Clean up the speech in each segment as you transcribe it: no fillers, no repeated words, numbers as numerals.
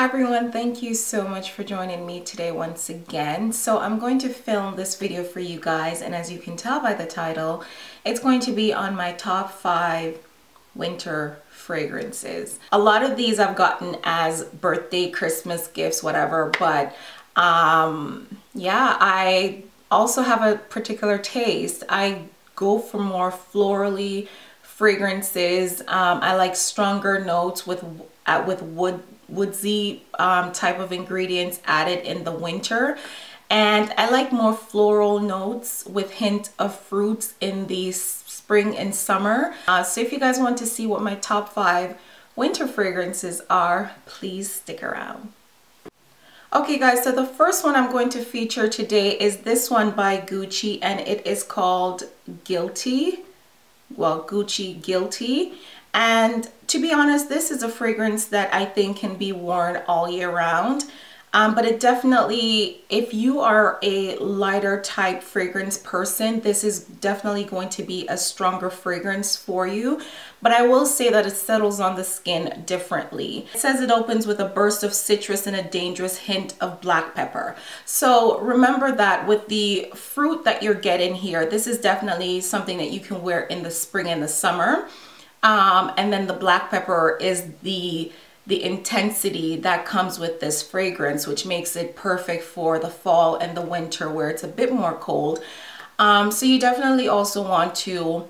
Hi everyone, thank you so much for joining me today once again. So I'm going to film this video for you guys, and as you can tell by the title, it's going to be on my top 5 winter fragrances. A lot of these I've gotten as birthday, Christmas gifts, whatever, but yeah, I also have a particular taste. I go for more florally fragrances. I like stronger notes with woodsy type of ingredients added in the winter, and I like more floral notes with hint of fruits in the spring and summer. So if you guys want to see what my top 5 winter fragrances are, please stick around. Okay guys, so the first one I'm going to feature today is this one by Gucci, and it is called Guilty. Well, Gucci Guilty. And to be honest, this is a fragrance that I think can be worn all year round. But it definitely, if you are a lighter type fragrance person, this is definitely going to be a stronger fragrance for you. But I will say that it settles on the skin differently. It says it opens with a burst of citrus and a dangerous hint of black pepper. So remember that with the fruit that you're getting here, this is definitely something that you can wear in the spring and the summer. And then the black pepper is the intensity that comes with this fragrance, which makes it perfect for the fall and the winter where it's a bit more cold. So you definitely also want to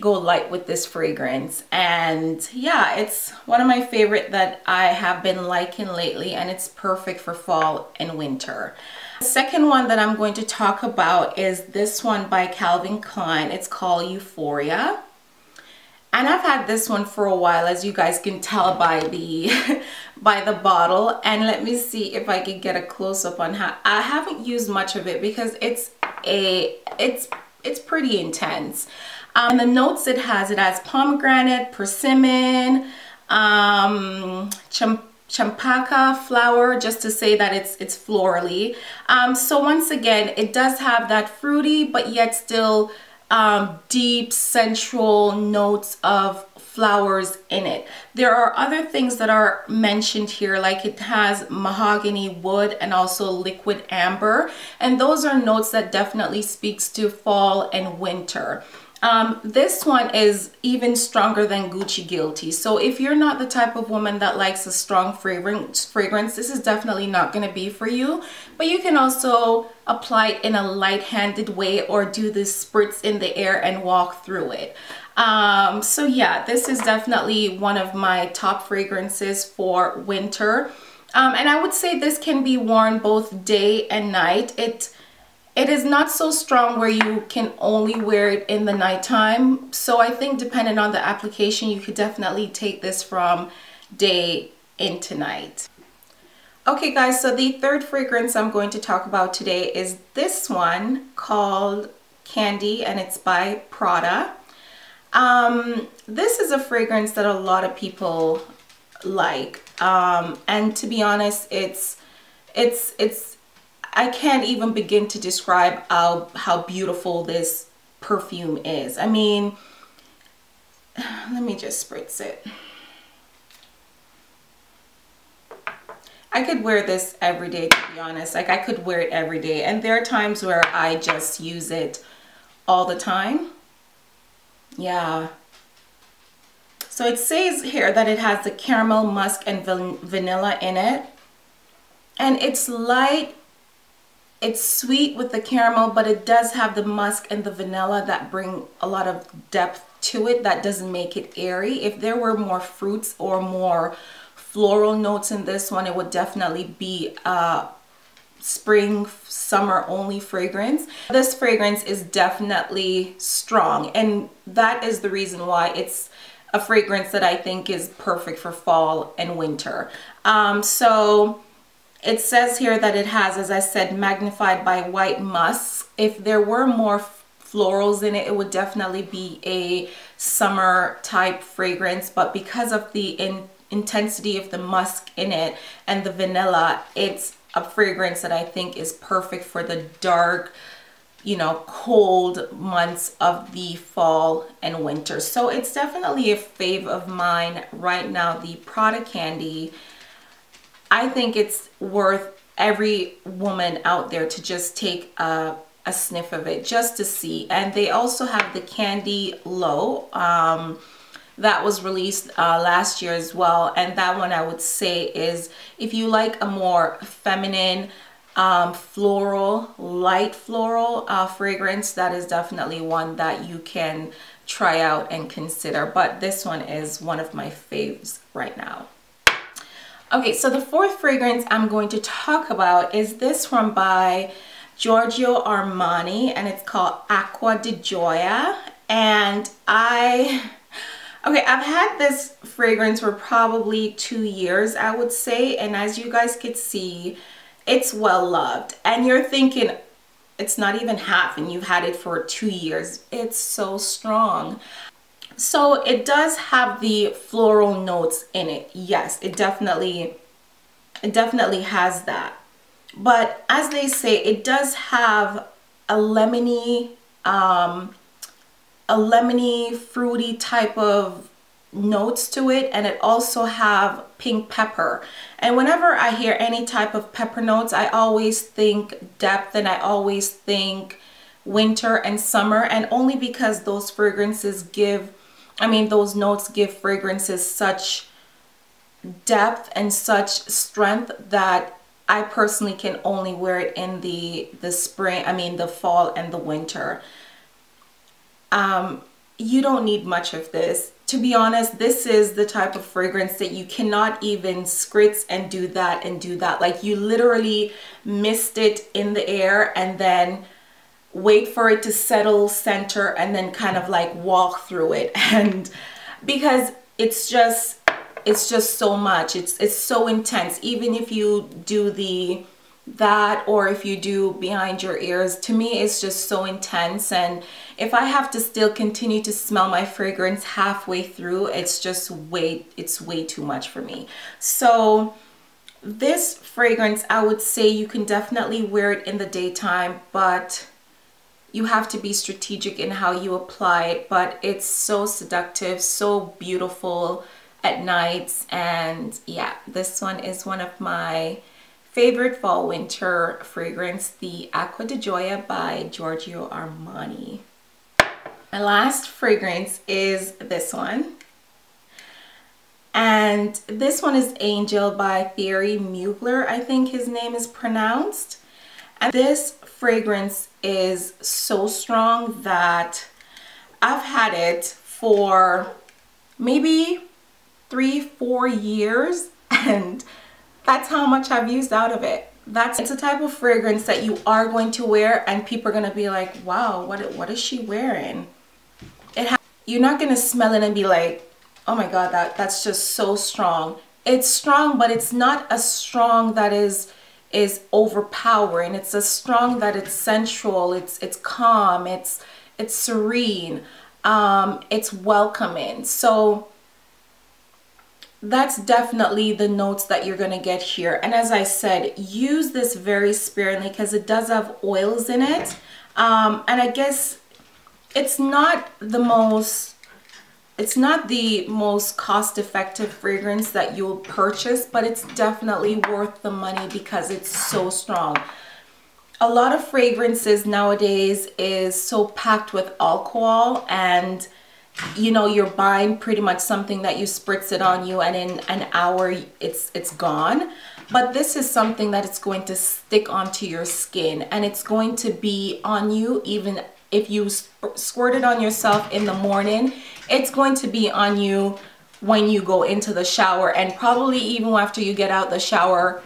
go light with this fragrance. And yeah, it's one of my favorite that I have been liking lately, and it's perfect for fall and winter. The second one that I'm going to talk about is this one by Calvin Klein. It's called Euphoria. And I've had this one for a while, as you guys can tell by the by the bottle. And let me see if I can get a close-up on how I haven't used much of it because it's pretty intense. And the notes it has pomegranate, persimmon, champaca flower, just to say that it's florally. So once again, it does have that fruity but yet still deep sensual notes of flowers in it. There are other things that are mentioned here, like it has mahogany wood and also liquid amber, and those are notes that definitely speaks to fall and winter. This one is even stronger than Gucci Guilty. So if you're not the type of woman that likes a strong fragrance, this is definitely not going to be for you. But you can also apply it in a light-handed way or do the spritz in the air and walk through it. So yeah, this is definitely one of my top fragrances for winter. And I would say this can be worn both day and night. It is not so strong where you can only wear it in the nighttime. So I think depending on the application, you could definitely take this from day into night. Okay guys, so the third fragrance I'm going to talk about today is this one called Candy, and it's by Prada. This is a fragrance that a lot of people like. And to be honest, I can't even begin to describe how beautiful this perfume is. I mean, let me just spritz it. I could wear this every day, to be honest. Like, I could wear it every day. And there are times where I just use it all the time. Yeah. So it says here that it has the caramel, musk, and vanilla in it. And it's light. It's sweet with the caramel, but it does have the musk and the vanilla that bring a lot of depth to it. That doesn't make it airy. If there were more fruits or more floral notes in this one, it would definitely be a spring, summer only fragrance. This fragrance is definitely strong, and that is the reason why it's a fragrance that I think is perfect for fall and winter. So it says here that it has, as I said, magnified by white musk. If there were more florals in it, it would definitely be a summer type fragrance. But because of the intensity of the musk in it and the vanilla, it's a fragrance that I think is perfect for the dark, you know, cold months of the fall and winter. So it's definitely a fave of mine right now, the Prada Candy. I think it's worth every woman out there to just take a sniff of it just to see. And they also have the Candy Low that was released last year as well, and that one I would say is, if you like a more feminine floral, light floral fragrance, that is definitely one that you can try out and consider. But this one is one of my faves right now. Okay, so the fourth fragrance I'm going to talk about is this one by Giorgio Armani, and it's called Aqua Joya. And I've had this fragrance for probably 2 years, I would say, and as you guys could see, it's well loved. And you're thinking it's not even half and you've had it for 2 years. It's so strong. So it does have the floral notes in it. Yes, it definitely has that. But as they say, it does have a lemony, fruity type of notes to it, and it also have pink pepper. And whenever I hear any type of pepper notes, I always think depth, and I always think winter and summer, and only because those fragrances give, those notes give fragrances such depth and such strength that I personally can only wear it in the spring, the fall and the winter. You don't need much of this. To be honest, this is the type of fragrance that you cannot even spritz and do that and do that. Like, you literally mist it in the air and then wait for it to settle, center, and then kind of like walk through it. And because it's just so much, it's so intense. Even if you do that, or if you do behind your ears, to me it's just so intense. And if I have to still continue to smell my fragrance halfway through, it's way too much for me. So this fragrance, I would say you can definitely wear it in the daytime, but you have to be strategic in how you apply it. But it's so seductive, so beautiful at nights. And yeah, this one is one of my favorite fall winter fragrance, the Aqua Joya by Giorgio Armani. My last fragrance is this one, and this one is Angel by Thierry Mugler, I think his name is pronounced. And this fragrance is so strong that I've had it for maybe 3-4 years, and that's how much I've used out of it. It's a type of fragrance that you are going to wear and people are going to be like, wow, what is she wearing? You're not going to smell it and be like, oh my god, that's just so strong. It's strong, but it's not a strong that is overpowering. It's a strong that it's sensual, it's calm, it's serene, it's welcoming. So that's definitely the notes that you're going to get here. And as I said, use this very sparingly because it does have oils in it. And I guess it's not the most cost-effective fragrance that you'll purchase, but it's definitely worth the money because it's so strong. A lot of fragrances nowadays is so packed with alcohol, and you know, you're buying pretty much something that you spritz it on you and in an hour it's gone. But this is something that it's going to stick onto your skin, and it's going to be on you even if you squirt it on yourself in the morning. It's going to be on you when you go into the shower, and probably even after you get out the shower,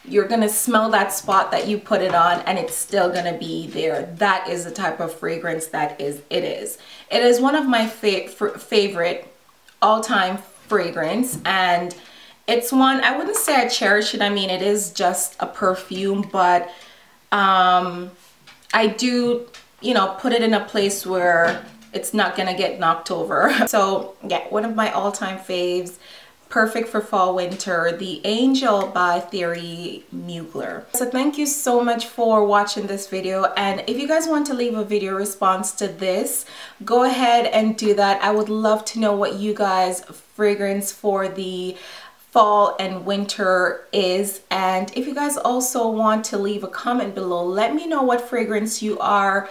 you're gonna smell that spot that you put it on and it's still gonna be there. That is the type of fragrance that it is. It is one of my favorite all-time fragrance, and it's one, I wouldn't say I cherish it. I mean, it is just a perfume, but I do, you know, put it in a place where it's not gonna get knocked over. So yeah, one of my all-time faves, perfect for fall winter, the Angel by Thierry Mugler. So thank you so much for watching this video, and if you guys want to leave a video response to this, go ahead and do that. I would love to know what you guys fragrance for the fall and winter is. And if you guys also want to leave a comment below, let me know what fragrance you are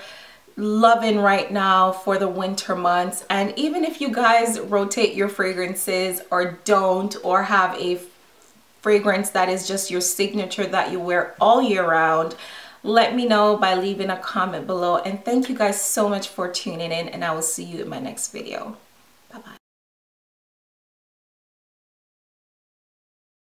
loving right now for the winter months. And even if you guys rotate your fragrances or don't, or have a fragrance that is just your signature that you wear all year round, let me know by leaving a comment below. And thank you guys so much for tuning in, and I will see you in my next video. Bye bye.